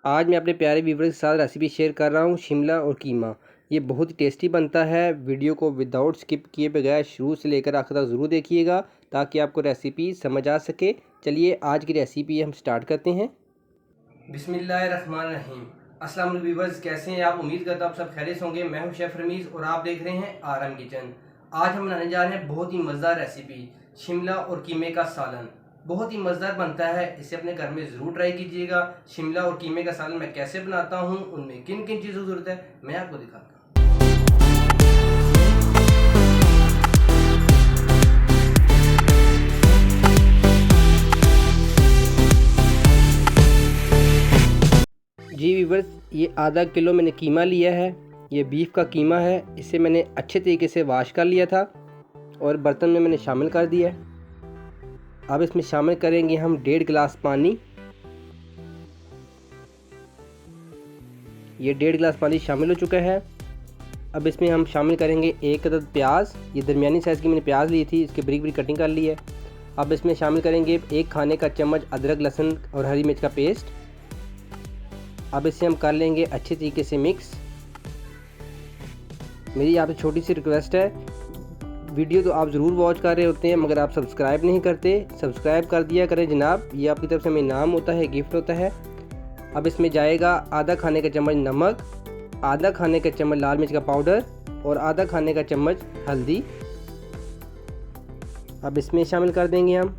आज मैं अपने प्यारे व्यूवर्स के साथ रेसिपी शेयर कर रहा हूँ शिमला और कीमा। ये बहुत ही टेस्टी बनता है। वीडियो को विदाउट स्किप किए बगैर शुरू से लेकर आखिर तक ज़रूर देखिएगा ताकि आपको रेसिपी समझ आ सके। चलिए आज की रेसिपी हम स्टार्ट करते हैं। बिस्मिल्लाहिर्रहमानिर्रहीम। अस्सलाम वालेकुम व्यूवर्स, कैसे हैं आप? उम्मीद करता हूँ आप सब खैरियत होंगे। मैं हूँ शेफ़ रमीज़ और आप देख रहे हैं आरएम किचन। आज हम बनाने जा रहे हैं बहुत ही मज़ेदार रेसिपी, शिमला और कीमे का सालन। बहुत ही मज़ेदार बनता है, इसे अपने घर में ज़रूर ट्राई कीजिएगा। शिमला और कीमे का सालन मैं कैसे बनाता हूँ, उनमें किन किन चीज़ों की ज़रूरत है, मैं आपको दिखाता हूँ। जी व्यूवर्स, ये आधा किलो मैंने कीमा लिया है। ये बीफ का कीमा है। इसे मैंने अच्छे तरीके से वाश कर लिया था और बर्तन में मैंने शामिल कर दिया है। अब इसमें शामिल करेंगे हम 1.5 गिलास पानी। ये 1.5 गिलास पानी शामिल हो चुका है। अब इसमें हम शामिल करेंगे 1 अदद प्याज। ये दरमियानी साइज़ की मैंने प्याज ली थी, इसके बारीक बारीक कटिंग कर ली है। अब इसमें शामिल करेंगे 1 खाने का चम्मच अदरक लहसुन और हरी मिर्च का पेस्ट। अब इसे हम कर लेंगे अच्छे तरीके से मिक्स। मेरी आपसे छोटी सी रिक्वेस्ट है, वीडियो तो आप ज़रूर वॉच कर रहे होते हैं मगर आप सब्सक्राइब नहीं करते। सब्सक्राइब कर दिया करें जनाब, ये आपकी तरफ से हमें इनाम होता है, गिफ्ट होता है। अब इसमें जाएगा आधा खाने का चम्मच नमक, आधा खाने का चम्मच लाल मिर्च का पाउडर और आधा खाने का चम्मच हल्दी। अब इसमें शामिल कर देंगे हम।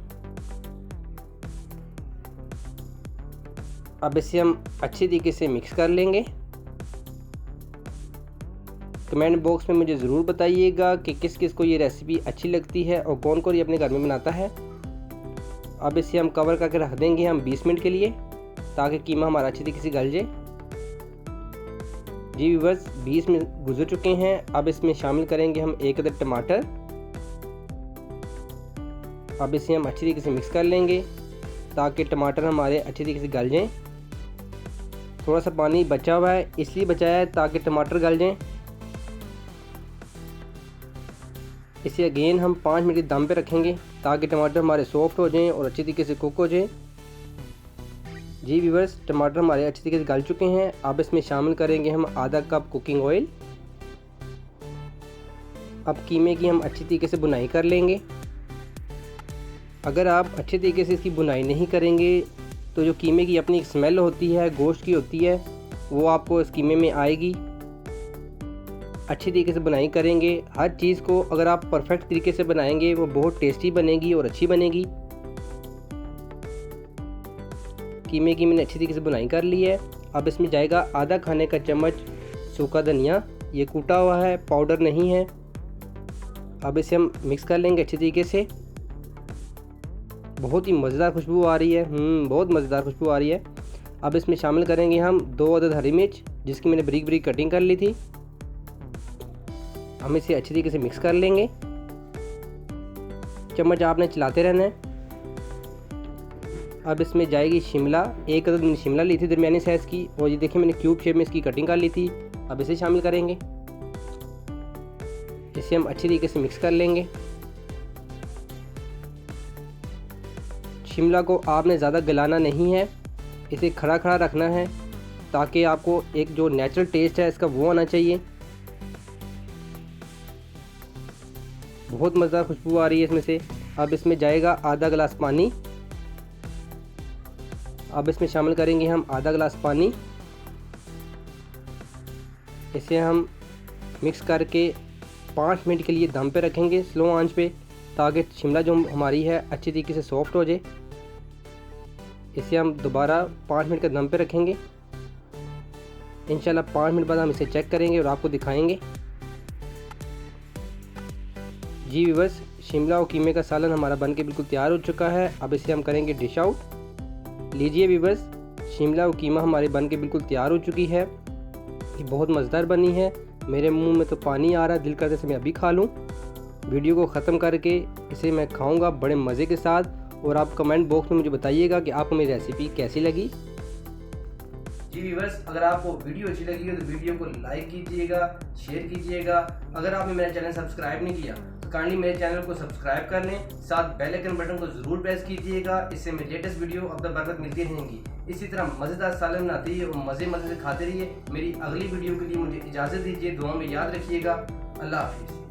अब इसे हम अच्छी तरीके से मिक्स कर लेंगे। कमेंट बॉक्स में मुझे ज़रूर बताइएगा कि किस किस को ये रेसिपी अच्छी लगती है और कौन कौन ये अपने घर में बनाता है। अब इसे हम कवर करके रख देंगे हम 20 मिनट के लिए ताकि कीमा हमारा अच्छी तरीके से गल जाए। जी व्यूवर्स, 20 मिनट गुजर चुके हैं। अब इसमें शामिल करेंगे हम 1 अदद टमाटर। अब इसे हम अच्छी तरीके से मिक्स कर लेंगे ताकि टमाटर हमारे अच्छी तरीके से गल जाएँ। थोड़ा सा पानी बचा हुआ है, इसलिए बचाया है ताकि टमाटर गल जाएँ। इसे अगेन हम 5 मिनट के दम पे रखेंगे ताकि टमाटर हमारे सॉफ्ट हो जाएं और अच्छी तरीके से कुक हो जाएं। जी व्यूवर्स, टमाटर हमारे अच्छी तरीके से गल चुके हैं। अब इसमें शामिल करेंगे हम आधा कप कुकिंग ऑयल। अब कीमे की हम अच्छी तरीके से बुनाई कर लेंगे। अगर आप अच्छे तरीके से इसकी बुनाई नहीं करेंगे तो जो कीमे की अपनी स्मेल होती है, गोश्त की होती है, वो आपको इस कीमे में आएगी। अच्छी तरीके से बुनाई करेंगे। हर चीज़ को अगर आप परफेक्ट तरीके से बनाएंगे वो बहुत टेस्टी बनेगी और अच्छी बनेगी। कीमे की मैंने अच्छी तरीके से बुनाई कर ली है। अब इसमें जाएगा आधा खाने का चम्मच सूखा धनिया। ये कूटा हुआ है, पाउडर नहीं है। अब इसे हम मिक्स कर लेंगे अच्छी तरीके से। बहुत ही मज़ेदार खुशबू आ रही है, बहुत मज़ेदार खुशबू आ रही है। अब इसमें शामिल करेंगे हम 2 अदद हरी मिर्च जिसकी मैंने बारीक बारीक कटिंग कर ली थी। हम इसे अच्छी तरीके से मिक्स कर लेंगे। चम्मच आपने चलाते रहना है। अब इसमें जाएगी शिमला। 1 अदद मैंने शिमला ली थी दरमियानी साइज़ की और ये देखिए मैंने क्यूब शेप में इसकी कटिंग कर ली थी। अब इसे शामिल करेंगे। इसे हम अच्छी तरीके से मिक्स कर लेंगे। शिमला को आपने ज़्यादा गलाना नहीं है, इसे खड़ा खड़ा रखना है ताकि आपको एक जो नेचुरल टेस्ट है इसका वो आना चाहिए। बहुत मज़ेदार खुशबू आ रही है इसमें से। अब इसमें जाएगा आधा गिलास पानी। अब इसमें शामिल करेंगे हम आधा गिलास पानी। इसे हम मिक्स करके 5 मिनट के लिए दम पे रखेंगे स्लो आंच पे ताकि शिमला जो हमारी है अच्छी तरीके से सॉफ्ट हो जाए। इसे हम दोबारा 5 मिनट का दम पे रखेंगे। इंशाल्लाह 5 मिनट बाद हम इसे चेक करेंगे और आपको दिखाएंगे। जी व्यूवर्स, शिमला और कीमे का सालन हमारा बनके बिल्कुल तैयार हो चुका है। अब इसे हम करेंगे डिश आउट। लीजिए व्यूवर्स, शिमला और कीमा हमारे बनके बिल्कुल तैयार हो चुकी है। ये बहुत मज़ेदार बनी है। मेरे मुंह में तो पानी आ रहा है, दिल करते से मैं अभी खा लूँ। वीडियो को ख़त्म करके इसे मैं खाऊंगा बड़े मज़े के साथ। और आप कमेंट बॉक्स में मुझे बताइएगा कि आपको मेरी रेसिपी कैसी लगी। जी व्यूवर्स, अगर आपको वीडियो अच्छी लगी हो तो वीडियो को लाइक कीजिएगा, शेयर कीजिएगा। अगर आपने मेरा चैनल सब्सक्राइब नहीं किया तो काइंडली मेरे चैनल को सब्सक्राइब कर लें, साथ बेल आइकन बटन को ज़रूर प्रेस कीजिएगा। इससे मेरी लेटेस्ट वीडियो अब तक बरकत मिलती रहेंगी। इसी तरह मज़ेदार सालन बनाते रहिए और मज़े से खाते रहिए। मेरी अगली वीडियो के लिए मुझे इजाज़त दीजिए। दुआ में याद रखिएगा। अल्लाह हाफिज़।